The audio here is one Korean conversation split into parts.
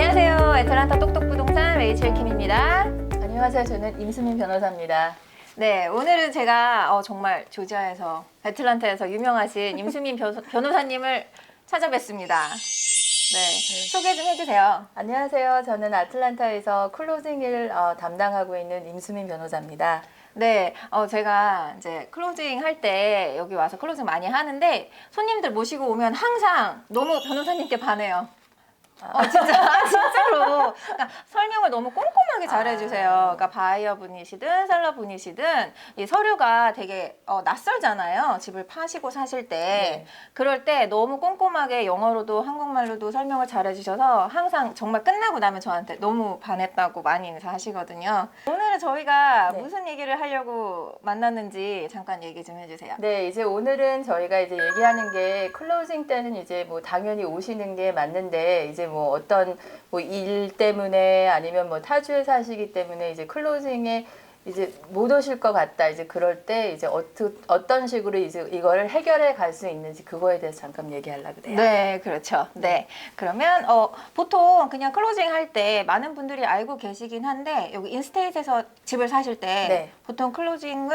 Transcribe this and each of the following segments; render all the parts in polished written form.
안녕하세요. 애틀란타 똑똑부동산 레이첼 킴입니다. 안녕하세요. 저는 임수민 변호사입니다. 네, 오늘은 제가 정말 조지아에서 애틀란타에서 유명하신 임수민 변호사님을 찾아뵙습니다. 네, 소개 좀 해주세요. 안녕하세요. 저는 아틀란타에서 클로징 일 담당하고 있는 임수민 변호사입니다. 네, 제가 이제 클로징 할 때 여기 와서 클로징 많이 하는데 손님들 모시고 오면 항상 너무 변호사님께 반해요. 진짜로. 그러니까 설명을 너무 꼼꼼하게 잘해주세요. 그러니까 바이어 분이시든 셀러 분이시든 이 서류가 되게 낯설잖아요. 집을 파시고 사실 때. 네. 그럴 때 너무 꼼꼼하게 영어로도 한국말로도 설명을 잘해주셔서 항상 정말 끝나고 나면 저한테 너무 반했다고 많이 인사하시거든요. 오늘은 저희가 네. 무슨 얘기를 하려고 만났는지 잠깐 얘기 좀 해주세요. 네, 이제 오늘은 저희가 이제 얘기하는 게 클로징 때는 이제 뭐 당연히 오시는 게 맞는데 이제 뭐 어떤 뭐 일 때문에 아니면 뭐 타주에 사시기 때문에 이제 클로징에 이제 못 오실 것 같다. 이제 그럴 때 이제 어떤 식으로 이제 이거를 해결해 갈 수 있는지 그거에 대해서 잠깐 얘기하려고 해요. 네, 그렇죠. 네. 그러면 보통 그냥 클로징 할 때 많은 분들이 알고 계시긴 한데 여기 인스테이트에서 집을 사실 때 네. 보통 클로징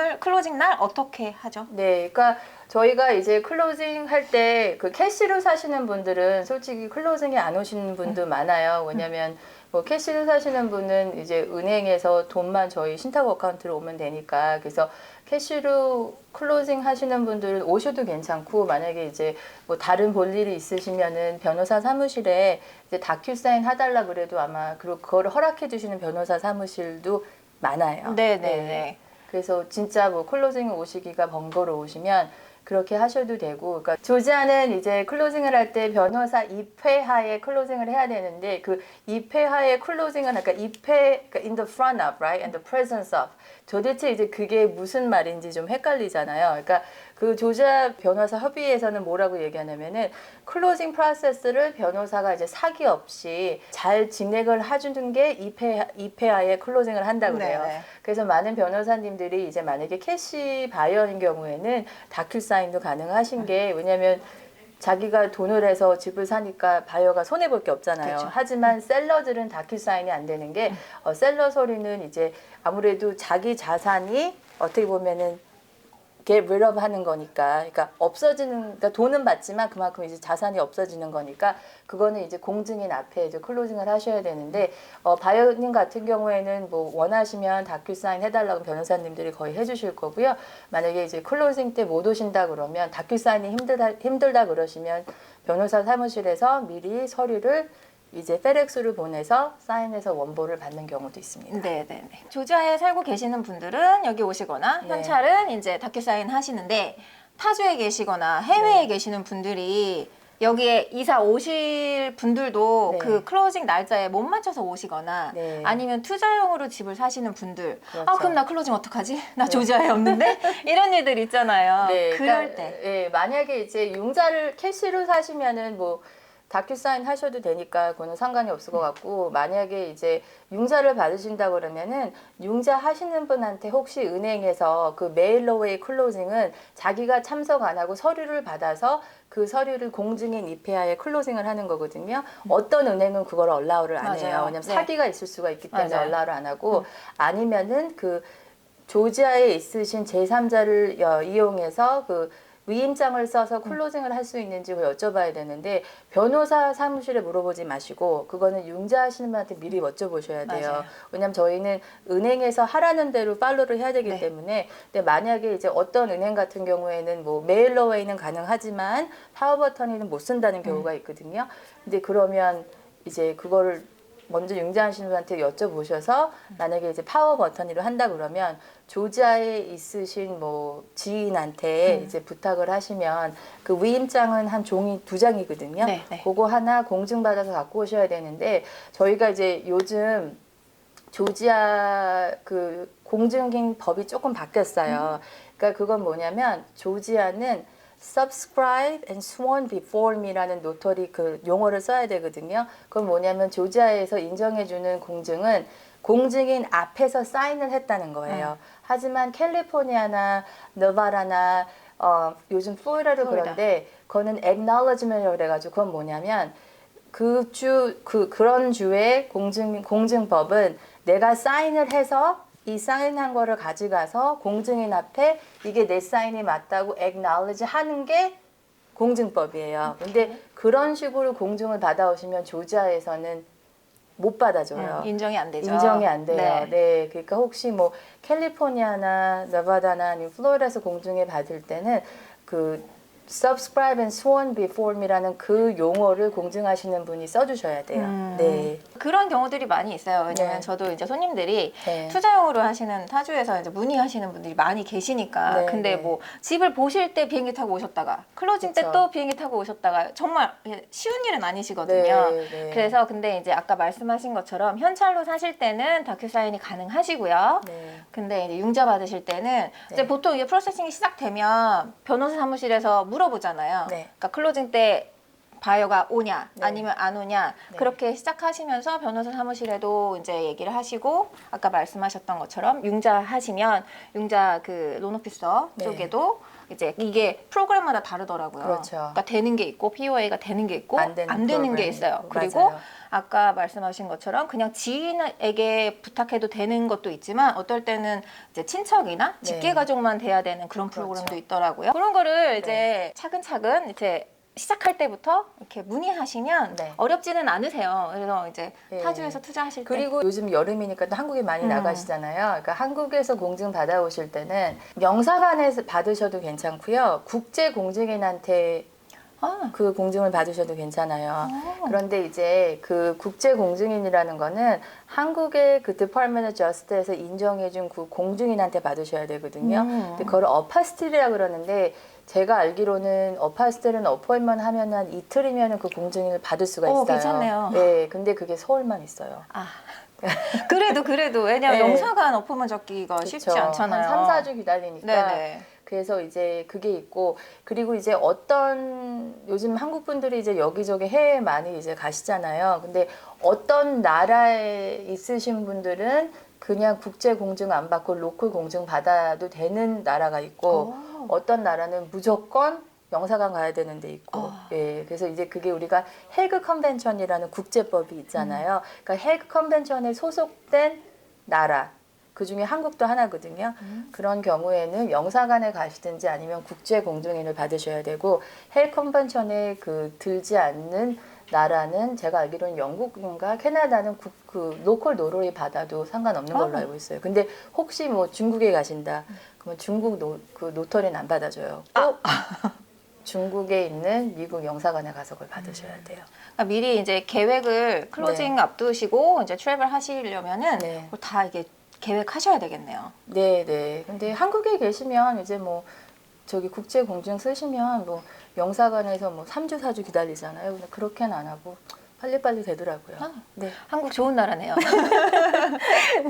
날 어떻게 하죠? 네, 그러니까 저희가 이제 클로징 할 때 그 캐시로 사시는 분들은 솔직히 클로징에 안 오시는 분도 많아요. 왜냐면 뭐 캐시로 사시는 분은 이제 은행에서 돈만 저희 신탁 어카운트로 오면 되니까 그래서 캐시로 클로징 하시는 분들은 오셔도 괜찮고 만약에 이제 뭐 다른 볼 일이 있으시면은 변호사 사무실에 이제 다큐사인 해달라 그래도 아마 그리고 그거를 허락해 주시는 변호사 사무실도 많아요. 네네네. 그래서 진짜 뭐 클로징 오시기가 번거로우시면 그렇게 하셔도 되고, 그러니까 조지아는 이제 클로징을 할 때 변호사 입회하에 클로징을 해야 되는데 그 입회하에 클로징은 그러니까 그러니까 in the front of, right, and the presence of. 도대체 이제 그게 무슨 말인지 좀 헷갈리잖아요. 그러니까 그 조지아 변호사 협의회에서는 뭐라고 얘기하냐면은 클로징 프로세스를 변호사가 이제 사기 없이 잘 진행을 해주는 게 입회하에 클로징을 한다고 그래요. 네네. 그래서 많은 변호사님들이 이제 만약에 캐시 바이어인 경우에는 다큐사인도 가능하신 게 왜냐면 자기가 돈을 해서 집을 사니까 바이어가 손해볼 게 없잖아요. 그렇죠. 하지만 셀러들은 다큐사인이 안 되는 게 셀러 서류는 이제 아무래도 자기 자산이 어떻게 보면은 get rid of 하는 거니까, 그러니까 없어지는, 그러니까 돈은 받지만 그만큼 이제 자산이 없어지는 거니까 그거는 이제 공증인 앞에 이제 클로징을 하셔야 되는데 바이어님 같은 경우에는 뭐 원하시면 다큐사인 해달라고 변호사님들이 거의 해주실 거고요. 만약에 이제 클로징 때 못 오신다 그러면 다큐사인이 힘들다 그러시면 변호사 사무실에서 미리 서류를 이제 페덱스를 보내서 사인해서 원본을 받는 경우도 있습니다. 네네네. 조지아에 살고 계시는 분들은 여기 오시거나 네. 현찰은 이제 다큐사인 하시는데 타주에 계시거나 해외에 계시는 분들이 여기에 이사 오실 분들도 네. 그 클로징 날짜에 못 맞춰서 오시거나 네. 아니면 투자용으로 집을 사시는 분들 그렇죠. 그럼 나 클로징 어떡하지? 나 조지아에 없는데? 이런 일들 있잖아요. 네, 그럴 그러니까, 때. 예, 만약에 이제 융자를 캐시로 사시면은 뭐 다큐사인 하셔도 되니까 그거는 상관이 없을 것 같고 만약에 이제 융자를 받으신다 그러면은 융자 하시는 분한테 혹시 은행에서 그 메일러웨이 클로징은 자기가 참석 안 하고 서류를 받아서 그 서류를 공증인 입회하에 클로징을 하는 거거든요. 어떤 은행은 그걸 얼라우를 안 해요. 맞아요. 왜냐면 네. 사기가 있을 수가 있기 때문에 맞아요. 얼라우를 안 하고 아니면은 그 조지아에 있으신 제3자를 이용해서 그 위임장을 써서 클로징을 할 수 있는지 여쭤봐야 되는데 변호사 사무실에 물어보지 마시고 그거는 융자하시는 분한테 미리 여쭤보셔야 돼요. 맞아요. 왜냐하면 저희는 은행에서 하라는 대로 팔로우를 해야 되기 네. 때문에 근데 만약에 이제 어떤 은행 같은 경우에는 뭐 메일러웨이는 가능하지만 파워버터니는 못 쓴다는 경우가 있거든요. 근데 그러면 이제 그거를 먼저 융자하시는 분한테 여쭤보셔서 만약에 이제 파워 버터니로 한다 그러면 조지아에 있으신 뭐 지인한테 이제 부탁을 하시면 그 위임장은 한 종이 2장이거든요. 네, 네. 그거 하나 공증받아서 갖고 오셔야 되는데 저희가 이제 요즘 조지아 그 공증인 법이 조금 바뀌었어요. 그러니까 그건 뭐냐면 조지아는 subscribe and sworn before me라는 노터리 그 용어를 써야 되거든요. 그건 뭐냐면 조지아에서 인정해주는 공증은 공증인 앞에서 사인을 했다는 거예요. 하지만 캘리포니아나 너바라나 요즘 플로리다도 플로리다. 그런데 그거는 acknowledgement이라고 그래가지고 그건 뭐냐면 그런 주의 공증법은 내가 사인을 해서 이 사인한 거를 가져가서 공증인 앞에 이게 내 사인이 맞다고 acknowledge 하는 게 공증법이에요. 근데 그런 식으로 공증을 받아오시면 조지아에서는 못 받아줘요. 인정이 안 되죠. 인정이 안 돼요. 네. 네. 그러니까 혹시 뭐 캘리포니아나 네바다나 아니면 플로리다에서 공증을 받을 때는 그 subscribe and sworn before이라는 그 용어를 공증하시는 분이 써주셔야 돼요. 네. 그런 경우들이 많이 있어요. 왜냐면 네. 저도 이제 손님들이 네. 투자용으로 하시는 타주에서 이제 문의하시는 분들이 많이 계시니까. 네, 근데 네. 뭐 집을 보실 때 비행기 타고 오셨다가 클로징 때 그쵸. 또 비행기 타고 오셨다가 정말 쉬운 일은 아니시거든요. 네, 네. 그래서 근데 이제 아까 말씀하신 것처럼 현찰로 사실 때는 다큐사인이 가능하시고요. 네. 근데 이제 융자 받으실 때는 이제 보통 이게 프로세싱이 시작되면 변호사 사무실에서 물어보잖아요. 네. 그러니까 클로징 때 바이어가 오냐 네. 아니면 안 오냐 네. 그렇게 시작하시면서 변호사 사무실에도 이제 얘기를 하시고 아까 말씀하셨던 것처럼 융자 하시면 융자 그 론오피서 네. 쪽에도 이제 이게 프로그램마다 다르더라고요. 그렇죠. 그러니까 되는 게 있고 POA가 되는 게 있고 안 되는 게 프로그램이 있어요. 있고. 그리고 맞아요. 아까 말씀하신 것처럼 그냥 지인에게 부탁해도 되는 것도 있지만 어떨 때는 이제 친척이나 네. 직계 가족만 돼야 되는 그런 프로그램도 그렇죠. 있더라고요. 그런 거를 네. 이제 차근차근 이제 시작할 때부터 이렇게 문의하시면 네. 어렵지는 않으세요. 그래서 이제 네. 타주에서 투자하실 때 그리고 요즘 여름이니까 또 한국에 많이 나가시잖아요. 그러니까 한국에서 공증 받아오실 때는 영사관에서 받으셔도 괜찮고요. 국제 공증인한테 그 공증을 받으셔도 괜찮아요. 그런데 이제 그 국제 공증인이라는 거는 한국의 그 Department of Justice에서 인정해준 그 공증인한테 받으셔야 되거든요. 근데 그걸 어파스틸이라고 그러는데 제가 알기로는 어파스틸은 어포인트만 하면 한 이틀이면 그 공증인을 받을 수가 있어요. 괜찮네요. 네, 근데 그게 서울만 있어요. 그래도 왜냐면 네. 영사관 어포만 적기가 쉽지 그쵸. 않잖아요. 한 3, 4주 기다리니까. 네네. 그래서 이제 그게 있고, 그리고 이제 어떤 요즘 한국 분들이 이제 여기저기 해외에 많이 이제 가시잖아요. 근데 어떤 나라에 있으신 분들은 그냥 국제 공증 안 받고 로컬 공증 받아도 되는 나라가 있고, 어떤 나라는 무조건 영사관 가야 되는 데 있고, 예. 그래서 이제 그게 우리가 해그 컨벤션이라는 국제법이 있잖아요. 그러니까 해그 컨벤션에 소속된 나라. 그 중에 한국도 하나거든요. 그런 경우에는 영사관에 가시든지 아니면 국제 공증인을 받으셔야 되고 해외 컨벤션에 그 들지 않는 나라는 제가 알기로는 영국인가 캐나다는 그 로컬 노로이 받아도 상관없는 걸로 알고 있어요. 근데 혹시 뭐 중국에 가신다. 그러면 중국 그 노터리는 안 받아줘요. 꼭 중국에 있는 미국 영사관에 가서 그걸 받으셔야 돼요. 그러니까 미리 이제 계획을 클로징 앞두시고 이제 트래블 하시려면은 네. 그걸 다 이게 계획하셔야 되겠네요. 네, 네. 근데 한국에 계시면 이제 뭐 저기 국제 공증 쓰시면 뭐 영사관에서 뭐 3주, 4주 기다리잖아요. 근데 그렇게는 안 하고 빨리빨리 되더라고요. 네. 한국 좋은 나라네요.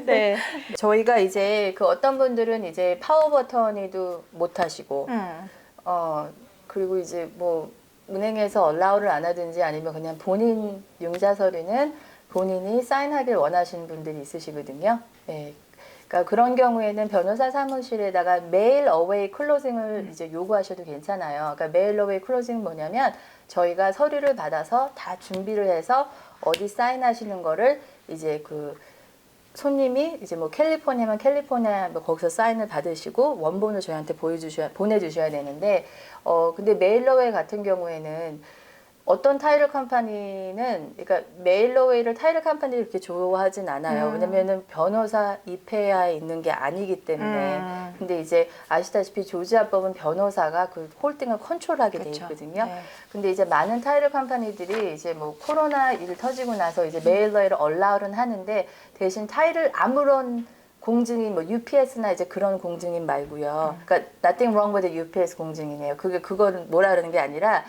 네. 저희가 이제 그 어떤 분들은 이제 파워 버터니도 못 하시고 그리고 이제 뭐 은행에서 얼라우를 안 하든지 아니면 그냥 본인 융자 서류는 본인이 사인하길 원하시는 분들이 있으시거든요. 네. 그러니까 그런 경우에는 변호사 사무실에다가 메일 어웨이 클로징을 이제 요구하셔도 괜찮아요. 그러니까 메일 어웨이 클로징은 뭐냐면 저희가 서류를 받아서 다 준비를 해서 어디 사인하시는 거를 이제 그 손님이 이제 뭐 캘리포니아면 캘리포니아 뭐 거기서 사인을 받으시고 원본을 저희한테 보내주셔야 되는데 근데 메일러웨이 같은 경우에는 어떤 타이틀 컴퍼니는 그러니까 메일러웨이를 타이틀 컴퍼니를 그렇게 좋아하진 않아요. 왜냐면은 변호사 입회하에 있는 게 아니기 때문에. 근데 이제 아시다시피 조지아법은 변호사가 그 홀딩을 컨트롤하게 돼 있거든요. 네. 근데 이제 많은 타이틀 컴퍼니들이 이제 뭐 코로나 일 터지고 나서 이제 메일러웨이를 얼라우는 하는데 대신 타이틀 아무런 공증인 뭐 UPS나 이제 그런 공증인 말고요. 그러니까 nothing wrong with the UPS 공증이네요. 그걸 뭐라 그러는 게 아니라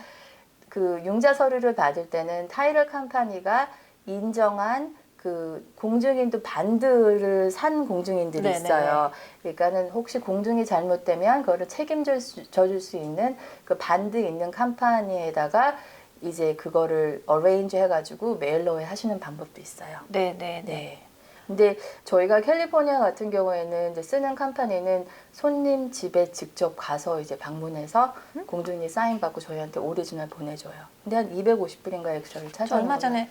그 융자 서류를 받을 때는 타이틀 컴퍼니가 인정한 그 공증인도 반드를 산 공증인들이 네네네. 있어요. 그러니까는 혹시 공증이 잘못되면 그거를 책임져줄 수 있는 그 반드 있는 컴퍼니에다가 이제 그거를 어레인지 해가지고 메일러에 하시는 방법도 있어요. 네. 네. 근데 저희가 캘리포니아 같은 경우에는 이제 쓰는 컴퍼니는 손님 집에 직접 가서 이제 방문해서 공증이 사인 받고 저희한테 오리지널 보내줘요. 근데 한 250불인가 엑스트라를 저 차지하는 얼마 전에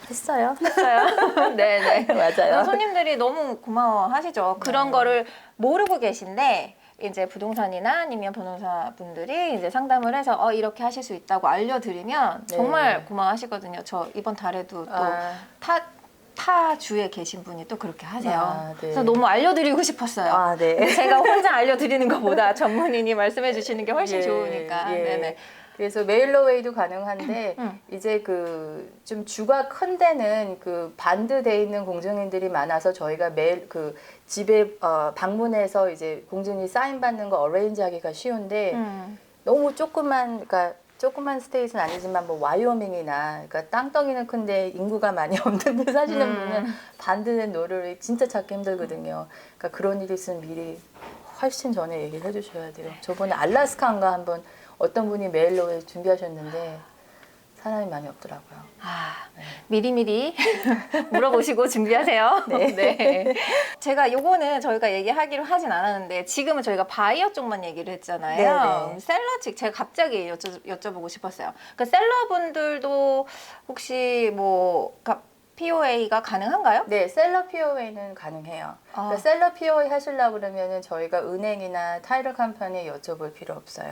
했어요. 했어요. 네네. 맞아요. 손님들이 너무 고마워하시죠. 그런 거를 모르고 계신데 이제 부동산이나 아니면 변호사 분들이 이제 상담을 해서 이렇게 하실 수 있다고 알려드리면 네. 정말 고마워하시거든요. 저 이번 달에도 또 타 주에 계신 분이 또 그렇게 하세요. 네. 그래서 너무 알려드리고 싶었어요. 네. 근데 제가 혼자 알려드리는 것보다 전문인이 말씀해 주시는 게 훨씬 예, 좋으니까. 예. 네네. 그래서 메일로웨이도 가능한데 음. 이제 그 좀 주가 큰 데는 그 반드돼 있는 공증인들이 많아서 저희가 매일 그 집에 방문해서 이제 공증인 사인 받는 거 어레인지 하기가 쉬운데 너무 그러니까 조그만 스테이트는 아니지만 뭐 와이오밍이나 그러니까 땅덩이는 큰데 인구가 많이 없는 데 사시는 분은 반드된 노를 진짜 찾기 힘들거든요. 그러니까 그런 일이 있으면 미리 훨씬 전에 얘기를 해주셔야 돼요. 저번에 알라스카인가 한번 어떤 분이 메일로 준비하셨는데 사람이 많이 없더라고요. 미리미리 물어보시고 준비하세요. 네. 제가 요거는 저희가 얘기하기로 하진 않았는데 지금은 저희가 바이어 쪽만 얘기를 했잖아요. 네네. 셀러 측 제가 갑자기 여쭤보고 싶었어요. 그 셀러분들도 혹시 뭐 POA가 가능한가요? 네, 셀러 POA는 가능해요. 그러니까 셀러 POA 하시려고 그러면은 저희가 은행이나 타이틀 컴퍼니에 여쭤볼 필요 없어요.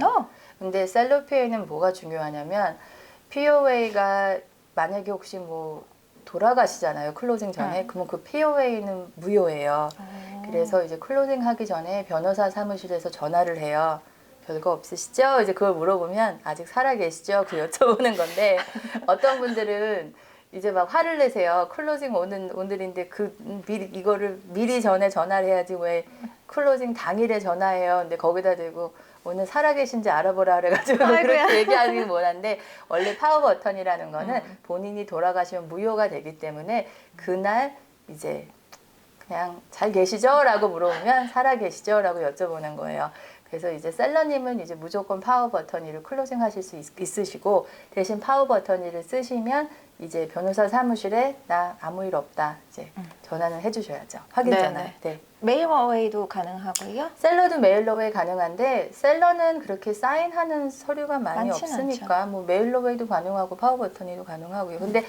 근데 셀러 POA는 뭐가 중요하냐면 POA가 만약에 혹시 뭐 돌아가시잖아요. 클로징 전에. 그러면 그 POA는 무효예요. 그래서 이제 클로징 하기 전에 변호사 사무실에서 전화를 해요. 별거 없으시죠? 이제 그걸 물어보면 아직 살아 계시죠? 그 여쭤보는 건데 어떤 분들은 이제 막 화를 내세요. 클로징 오늘인데 이거를 미리 전에 전화를 해야지 왜 클로징 당일에 전화해요. 근데 거기다 대고 오늘 살아계신지 알아보라 그래가지고 그렇게 얘기하긴 못한데 원래 파워 버튼이라는 거는 본인이 돌아가시면 무효가 되기 때문에 그날 이제 그냥 잘 계시죠? 라고 물어보면 살아 계시죠? 라고 여쭤보는 거예요. 그래서 이제 셀러님은 이제 무조건 파워 버터니를 클로징 하실 수 있으시고 대신 파워 버터니를 쓰시면 이제 변호사 사무실에 나 아무 일 없다 이제 전화는 해주셔야죠. 확인 전화. 네. 메일어웨이도 가능하고요. 셀러도 메일러웨이 가능한데 셀러는 그렇게 사인하는 서류가 많이 많지는 없으니까 뭐 메일러웨이도 가능하고 파워 버터니도 가능하고요. 근데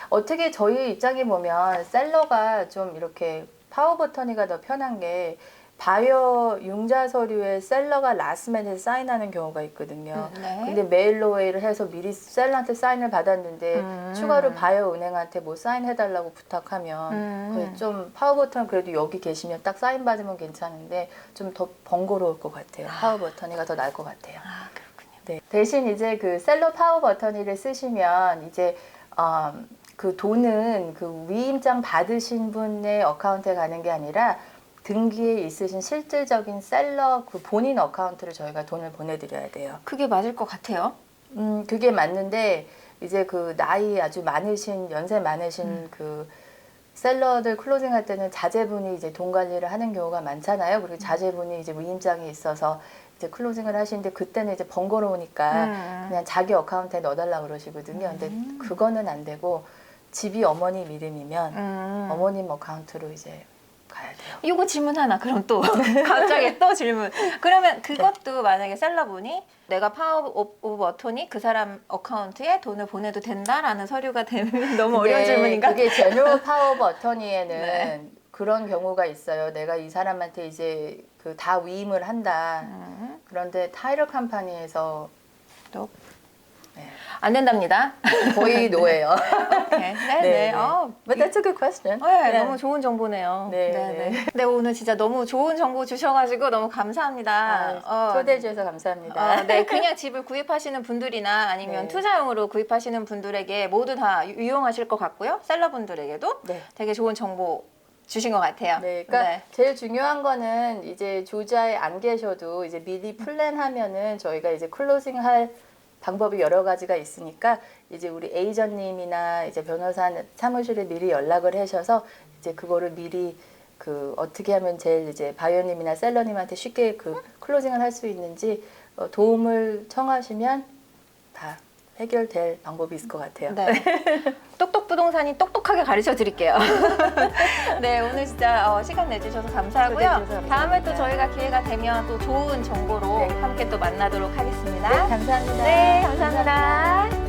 어떻게 저희 입장에 보면 셀러가 좀 이렇게 파워 버터니가 더 편한 게 바이어 융자 서류에 셀러가 라스트맨에 사인하는 경우가 있거든요. 근데 메일로웨이를 해서 미리 셀러한테 사인을 받았는데 추가로 바이어 은행한테 뭐 사인해달라고 부탁하면 그게 좀 파워 버튼 그래도 여기 계시면 딱 사인 받으면 괜찮은데 좀 더 번거로울 것 같아요. 파워 버튼이가 더 나을 것 같아요. 그렇군요. 네. 대신 이제 그 셀러 파워 버튼이를 쓰시면 이제 그 돈은 그 위임장 받으신 분의 어카운트에 가는 게 아니라 등기에 있으신 실질적인 셀러 그 본인 어카운트를 저희가 돈을 보내드려야 돼요. 그게 맞을 것 같아요. 그게 맞는데 이제 그 나이 아주 많으신 연세 많으신 그 셀러들 클로징 할 때는 자제분이 이제 돈 관리를 하는 경우가 많잖아요. 그리고 자제분이 이제 위임장이 있어서 이제 클로징을 하시는데 그때는 이제 번거로우니까 그냥 자기 어카운트에 넣어달라 그러시거든요. 근데 그거는 안 되고 집이 어머님 이름이면 어머님 어카운트로 이제 가야 돼요. 이거 질문 하나 그럼 또 갑자기 또 질문. 그러면 그것도 만약에 셀러분이 내가 파워 오브 어토니 그 사람 어카운트에 돈을 보내도 된다라는 서류가 되면 너무 어려운 질문인가? 그게 제너럴 파워 오브 어토니에는 그런 경우가 있어요. 내가 이 사람한테 이제 그 다 위임을 한다. 그런데 타이틀 컴퍼니에서 또 안 된답니다. 거의 노예요. 네. But that's a good question. 네, 너무 좋은 정보네요. 네. 네, 오늘 진짜 너무 좋은 정보 주셔가지고 너무 감사합니다. 초대해 주셔서 감사합니다. 네, 그냥 집을 구입하시는 분들이나 아니면 투자용으로 구입하시는 분들에게 모두 다 유용하실 것 같고요. 셀러분들에게도 되게 좋은 정보 주신 것 같아요. 네, 그러니까 제일 중요한 거는 이제 조지아에 안 계셔도 이제 미리 플랜하면은 저희가 이제 클로징할 방법이 여러 가지가 있으니까 이제 우리 에이전님이나 이제 변호사 사무실에 미리 연락을 하셔서 이제 그거를 미리 그 어떻게 하면 제일 이제 바이오님이나 셀러님한테 쉽게 그 클로징을 할 수 있는지 도움을 청하시면 다 해결될 방법이 있을 것 같아요. 네. 똑똑 부동산이 똑똑하게 가르쳐 드릴게요. 네, 오늘 진짜 시간 내주셔서 감사하고요. 초대해주셔서 감사합니다. 다음에 또 저희가 기회가 되면 또 좋은 정보로 네. 함께 또 만나도록 하겠습니다. 네, 감사합니다. 네, 감사합니다.